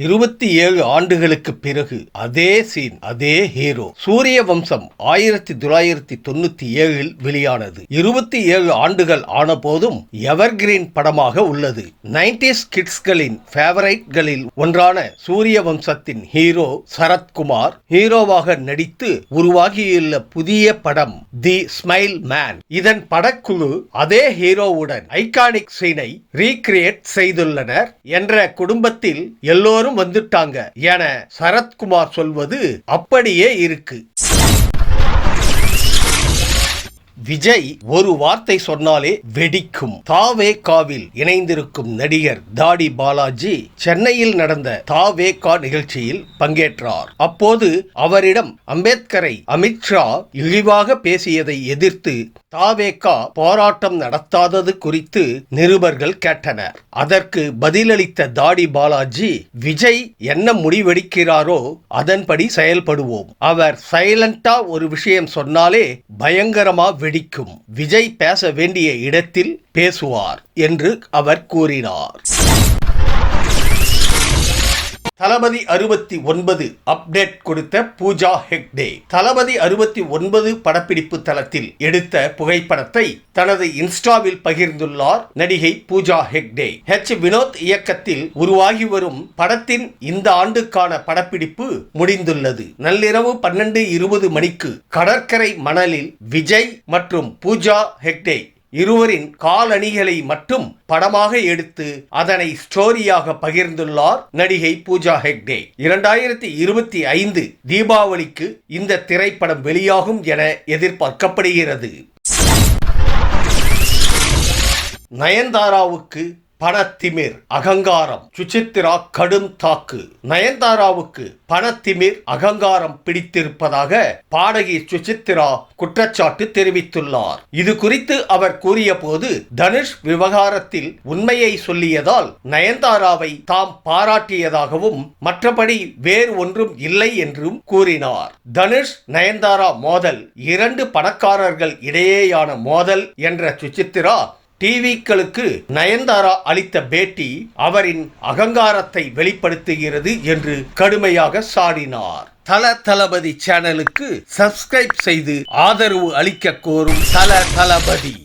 27 ஆண்டுகளுக்கு பிறகு அதே சீன், அதே ஹீரோ. சூரிய வம்சம் 1997 வெளியானது. 27 ஆண்டுகள் ஆன போதும் எவர்கிரீன் படமாக உள்ளது. 90s கிட்ஸ்களின் ஃபேவரைட்களில் ஒன்றான சூரிய வம்சத்தின் ஹீரோ சரத்குமார் ஹீரோவாக நடித்து உருவாகியுள்ள புதிய படம் தி ஸ்மைல் மேன். இதன் படக்குழு அதே ஹீரோவுடன் ஐகானிக் சீனை ரீக்ரியேட் செய்துள்ளனர். என்ற குடும்பத்தில் எல்லோரும் வந்துட்டாங்க என சரத்குமார் சொல்வது அப்படியே இருக்கு. விஜய் ஒரு வார்த்தை சொன்னாலே வெடிக்கும். தாவேகாவில் இணைந்திருக்கும் நடிகர் தாடி பாலாஜி சென்னையில் நடந்த தாவேகா நிகழ்ச்சியில் பங்கேற்றார். அப்போது அவரிடம் அம்பேத்கரை அமித்ஷா இழிவாக பேசியதை எதிர்த்து தாவேகா போராட்டம் நடத்தாதது குறித்து நிருபர்கள் கேட்டனர். அதற்கு பதிலளித்த தாடி பாலாஜி, விஜய் என்ன முடிவெடுக்கிறாரோ அதன்படி செயல்படுவோம். அவர் சைலண்டா ஒரு விஷயம் சொன்னாலே பயங்கரமா வெடிக்கும். விஜய் பேச வேண்டிய இடத்தில் பேசுவார் என்று அவர் கூறினார். தளபதி 69 அப்டேட் கொடுத்த பூஜா ஹெக்டே. தளபதி 69 படப்பிடிப்பு தளத்தில் எடுத்த புகைப்படத்தை தனது இன்ஸ்டாவில் பகிர்ந்துள்ளார் நடிகை பூஜா ஹெக்டே. வினோத் இயக்கத்தில் உருவாகி வரும் படத்தின் இந்த ஆண்டுக்கான படப்பிடிப்பு முடிந்துள்ளது. நள்ளிரவு 12:20 மணிக்கு கடற்கரை மணலில் விஜய் மற்றும் பூஜா ஹெக்டே இருவரின் காலணிகளை மட்டும் படமாக எடுத்து அதனை ஸ்டோரியாக பகிர்ந்துள்ளார் நடிகை பூஜா ஹெக்டே. 2025 தீபாவளிக்கு இந்த திரைப்படம் வெளியாகும் என எதிர்பார்க்கப்படுகிறது. நயன்தாராவுக்கு பணத்திமிர், அகங்காரம், சுசித்ரா கடும் தாக்கு. நயன்தாராவுக்கு பணத்திமிர், அகங்காரம் பிடித்திருப்பதாக பாடகி சுசித்ரா குற்றச்சாட்டு தெரிவித்துள்ளார். இது குறித்து அவர் கூறிய போது, தனுஷ் விவகாரத்தில் உண்மையை சொல்லியதால் நயன்தாராவை தாம் பாராட்டியதாகவும் மற்றபடி வேறு ஒன்றும் இல்லை என்றும் கூறினார். தனுஷ் நயன்தாரா மோதல் 2 பணக்காரர்கள் இடையேயான மோதல் என்ற சுசித்ரா டிவிக்களுக்கு நயன்தாரா அளித்த பேட்டி அவரின் அகங்காரத்தை வெளிப்படுத்துகிறது என்று கடுமையாக சாடினார். தளபதி சேனலுக்கு சப்ஸ்கிரைப் செய்து ஆதரவு அளிக்க கோரும் தளபதி.